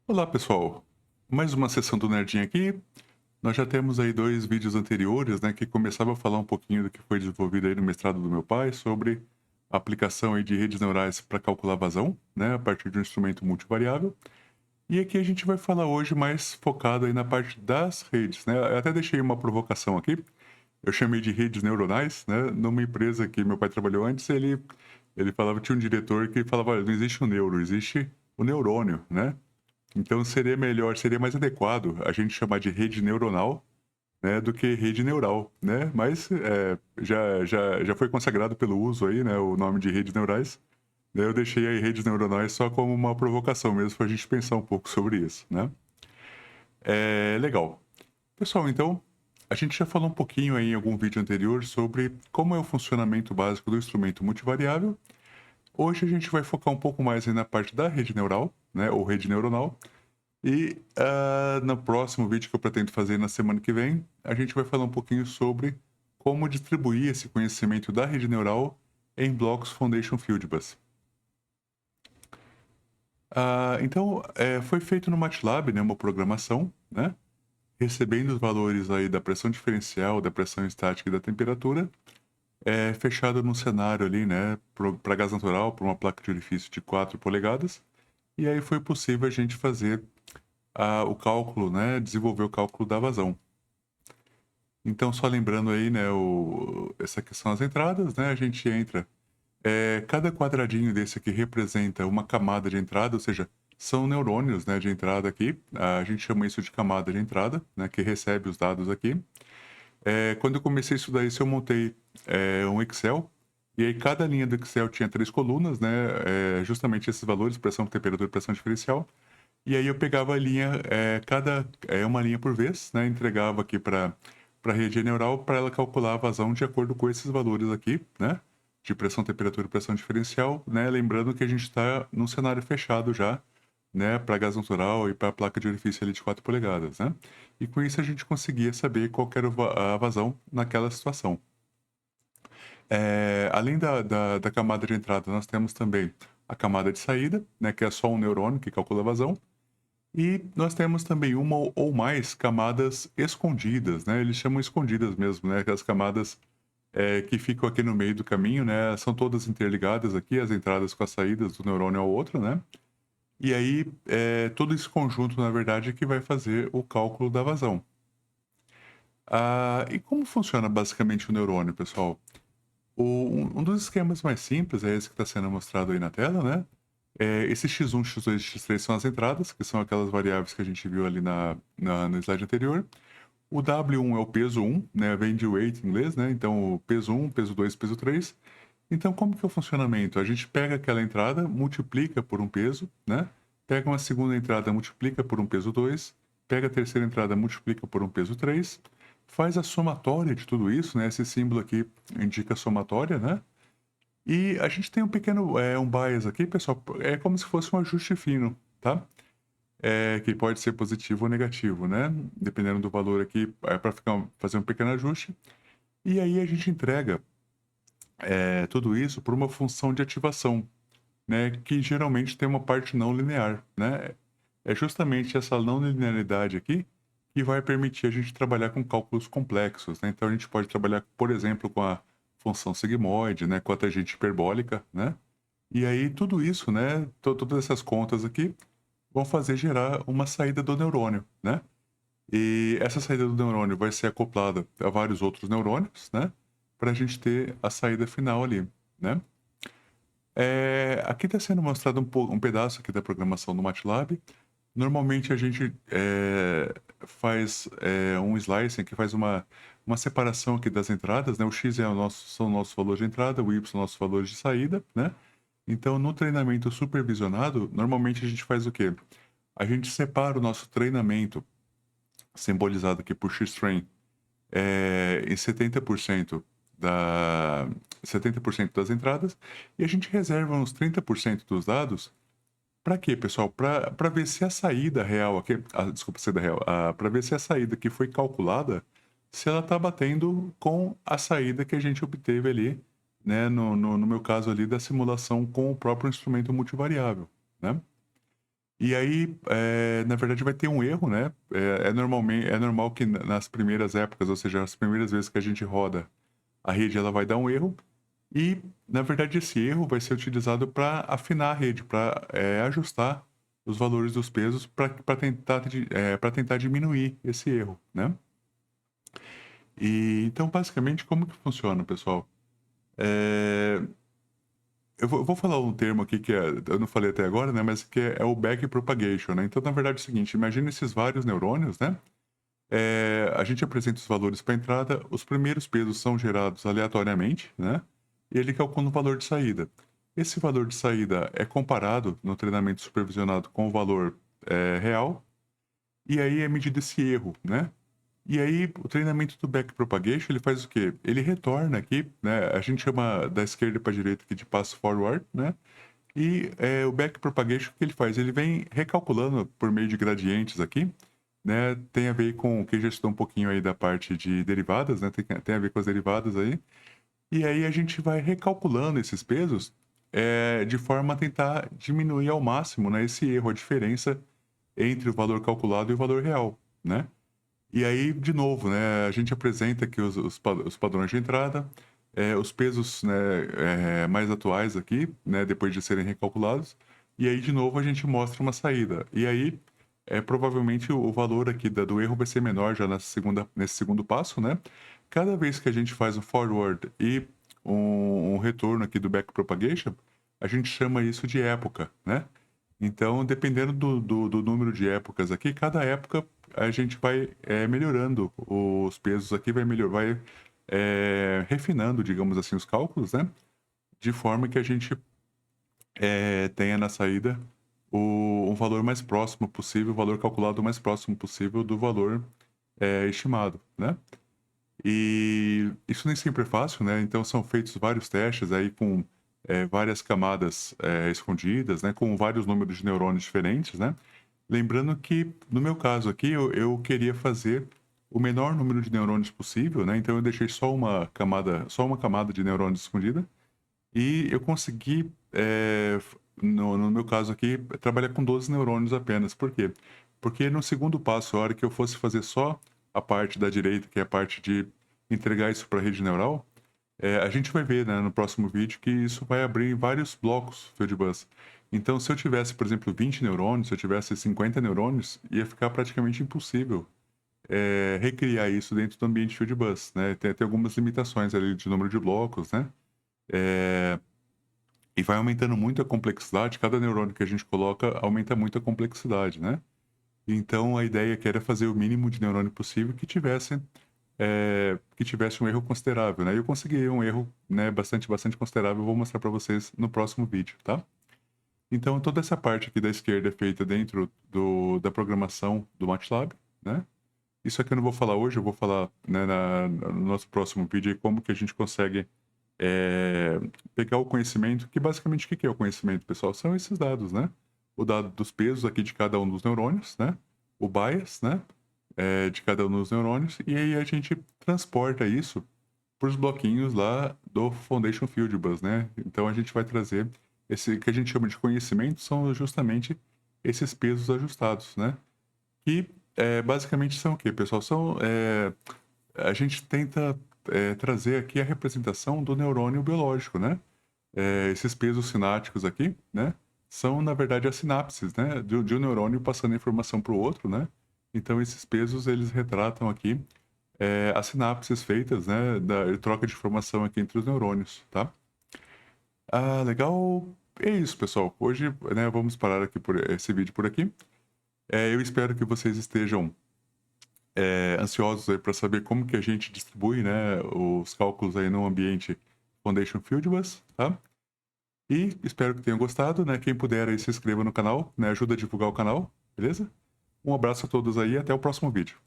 Olá, pessoal. Mais uma sessão do Nerdinho aqui. Nós já temos aí dois vídeos anteriores, né, que começavam a falar um pouquinho do que foi desenvolvido aí no mestrado do meu pai sobre a aplicação aí de redes neurais para calcular vazão, né, a partir de um instrumento multivariável. E aqui a gente vai falar hoje mais focado aí na parte das redes, né? Eu até deixei uma provocação aqui. Eu chamei de redes neuronais, né? Numa empresa que meu pai trabalhou antes, ele falava, tinha um diretor que falava, olha, não existe o neuro, existe o neurônio, né? Então seria melhor, seria mais adequado a gente chamar de rede neuronal, né, do que rede neural, né? Mas já foi consagrado pelo uso aí, né, o nome de redes neurais. Daí eu deixei aí redes neuronais só como uma provocação mesmo para a gente pensar um pouco sobre isso, né? Legal. Pessoal, então a gente já falou um pouquinho aí em algum vídeo anterior sobre como é o funcionamento básico do instrumento multivariável. Hoje a gente vai focar um pouco mais aí na parte da rede neural, né, ou rede neuronal. E no próximo vídeo que eu pretendo fazer na semana que vem, a gente vai falar um pouquinho sobre como distribuir esse conhecimento da rede neural em blocos Foundation Fieldbus. Então, foi feito no MATLAB, né, uma programação, né, recebendo os valores aí da pressão diferencial, da pressão estática e da temperatura, fechado num cenário ali, né, para gás natural, para uma placa de orifício de 4 polegadas, e aí foi possível a gente fazer o cálculo, né, desenvolver o cálculo da vazão. Então, só lembrando aí, né, essa questão das entradas, né, a gente entra. Cada quadradinho desse aqui representa uma camada de entrada, ou seja, são neurônios, né, de entrada aqui. A gente chama isso de camada de entrada, né, que recebe os dados aqui. Quando eu comecei a estudar isso, eu montei um Excel. E aí, cada linha do Excel tinha três colunas, né, justamente esses valores, pressão, temperatura e pressão diferencial. E aí eu pegava a linha, uma linha por vez, né, entregava aqui para a rede neural para ela calcular a vazão de acordo com esses valores aqui, né, de pressão, temperatura e pressão diferencial, né, lembrando que a gente está num cenário fechado já, né, para gás natural e para a placa de orifício ali de 4 polegadas, né, e com isso a gente conseguia saber qual que era a vazão naquela situação. Além da camada de entrada, nós temos também a camada de saída, né, que é só um neurônio que calcula a vazão, e nós temos também uma ou mais camadas escondidas, né? Eles chamam escondidas mesmo, né? Aquelas camadas que ficam aqui no meio do caminho, né? São todas interligadas aqui, as entradas com as saídas do neurônio ao outro, né? E aí, todo esse conjunto, na verdade, é que vai fazer o cálculo da vazão. E como funciona basicamente o neurônio, pessoal? Um dos esquemas mais simples é esse que está sendo mostrado aí na tela, né? Esse x1, x2 e x3 são as entradas, que são aquelas variáveis que a gente viu ali no slide anterior. O W1 é o peso 1, né? Vem de weight em inglês, né? Então, o peso 1, peso 2, peso 3. Então, como que é o funcionamento? A gente pega aquela entrada, multiplica por um peso, né? Pega uma segunda entrada, multiplica por um peso 2. Pega a terceira entrada, multiplica por um peso 3. Faz a somatória de tudo isso, né? Esse símbolo aqui indica a somatória, né? E a gente tem um pequeno um bias aqui, pessoal, é como se fosse um ajuste fino, tá? Que pode ser positivo ou negativo, né? Dependendo do valor aqui, é para fazer um pequeno ajuste. E aí a gente entrega tudo isso por uma função de ativação, né? Que geralmente tem uma parte não linear, né? É justamente essa não linearidade aqui que vai permitir a gente trabalhar com cálculos complexos, né? Então a gente pode trabalhar, por exemplo, com a função sigmoide, né? Com a tangente hiperbólica, né? E aí tudo isso, né, todas essas contas aqui vão fazer gerar uma saída do neurônio, né? E essa saída do neurônio vai ser acoplada a vários outros neurônios, né? Para a gente ter a saída final ali, né? Aqui está sendo mostrado um pedaço aqui da programação do MATLAB. Normalmente a gente faz um slicing que faz uma separação aqui das entradas, né? O X são nossos valores de entrada, o Y são nossos valores de saída, né? Então, no treinamento supervisionado, normalmente a gente faz o quê? A gente separa o nosso treinamento, simbolizado aqui por X-Train, em 70% das entradas, e a gente reserva uns 30% dos dados. Para quê, pessoal? Para ver se a saída real aqui, desculpa, saída real, para ver se a saída que foi calculada, se ela está batendo com a saída que a gente obteve ali, né? No meu caso ali da simulação com o próprio instrumento multivariável, né? E aí, na verdade, vai ter um erro, né? É normal que nas primeiras épocas, ou seja, as primeiras vezes que a gente roda, a rede ela vai dar um erro. E, na verdade, esse erro vai ser utilizado para afinar a rede, para ajustar os valores dos pesos para tentar, para tentar diminuir esse erro, né? E então, basicamente, como que funciona, pessoal? É, eu vou falar um termo aqui que eu não falei até agora, né? Mas que é o backpropagation, né? Então, na verdade, é o seguinte: imagina esses vários neurônios, né? A gente apresenta os valores para entrada, os primeiros pesos são gerados aleatoriamente, né? E ele calcula o valor de saída. Esse valor de saída é comparado no treinamento supervisionado com o valor real, e aí é medido esse erro, né? E aí, o treinamento do backpropagation, ele faz o quê? Ele retorna aqui, né? A gente chama da esquerda para a direita aqui de pass forward, né? E o backpropagation, o que ele faz? Ele vem recalculando por meio de gradientes aqui, né? Tem a ver com que já estou um pouquinho aí da parte de derivadas, né? Tem a ver com as derivadas aí. E aí a gente vai recalculando esses pesos de forma a tentar diminuir ao máximo, né, esse erro, a diferença entre o valor calculado e o valor real, né? E aí, de novo, né, a gente apresenta aqui os padrões de entrada, os pesos, né, mais atuais aqui, né, depois de serem recalculados, e aí, de novo, a gente mostra uma saída. E aí, provavelmente, o valor aqui do erro vai ser menor já nesse segundo passo, né? Cada vez que a gente faz um forward e um retorno aqui do backpropagation, a gente chama isso de época, né? Então, dependendo do número de épocas aqui, cada época a gente vai melhorando os pesos aqui, vai refinando, digamos assim, os cálculos, né? De forma que a gente tenha na saída um valor mais próximo possível, o valor calculado o mais próximo possível do valor estimado, né? E isso nem sempre é fácil, né? Então são feitos vários testes aí com várias camadas escondidas, né? Com vários números de neurônios diferentes, né? Lembrando que, no meu caso aqui, eu queria fazer o menor número de neurônios possível, né? Então eu deixei só uma camada de neurônios escondida e eu consegui, no meu caso aqui, trabalhar com 12 neurônios apenas. Por quê? Porque no segundo passo, a hora que eu fosse fazer só a parte da direita, que é a parte de entregar isso para a rede neural, a gente vai ver, né, no próximo vídeo que isso vai abrir vários blocos Fieldbus. Então, se eu tivesse, por exemplo, 20 neurônios, se eu tivesse 50 neurônios, ia ficar praticamente impossível recriar isso dentro do ambiente Fieldbus, né? Tem algumas limitações ali de número de blocos, né? É, e vai aumentando muito a complexidade, cada neurônio que a gente coloca aumenta muito a complexidade, né? Então, a ideia que era fazer o mínimo de neurônio possível que tivesse um erro considerável, né? E eu consegui um erro, né, bastante considerável, eu vou mostrar para vocês no próximo vídeo, tá? Então, toda essa parte aqui da esquerda é feita dentro da programação do MATLAB, né? Isso aqui eu não vou falar hoje, eu vou falar, né, no nosso próximo vídeo aí como que a gente consegue é, pegar o conhecimento, que basicamente o que é o conhecimento, pessoal? São esses dados, né? O dado dos pesos aqui de cada um dos neurônios, né? O bias, né? De cada um dos neurônios, e aí a gente transporta isso para os bloquinhos lá do Foundation Field Bus, né? Então a gente vai trazer esse que a gente chama de conhecimento, são justamente esses pesos ajustados, né? Que basicamente são o quê, pessoal? A gente tenta trazer aqui a representação do neurônio biológico, né? Esses pesos sinápticos aqui, né? São, na verdade, as sinapses, né? De um neurônio passando informação para o outro, né? Então, esses pesos, eles retratam aqui as sinapses feitas, né? Da troca de informação aqui entre os neurônios, tá? Ah, legal. É isso, pessoal. Hoje, né, vamos parar aqui por esse vídeo por aqui. Eu espero que vocês estejam ansiosos aí para saber como que a gente distribui, né, os cálculos aí no ambiente Foundation Fieldbus, tá? E espero que tenham gostado, né? Quem puder aí se inscreva no canal, né? Ajuda a divulgar o canal, beleza? Um abraço a todos aí e até o próximo vídeo.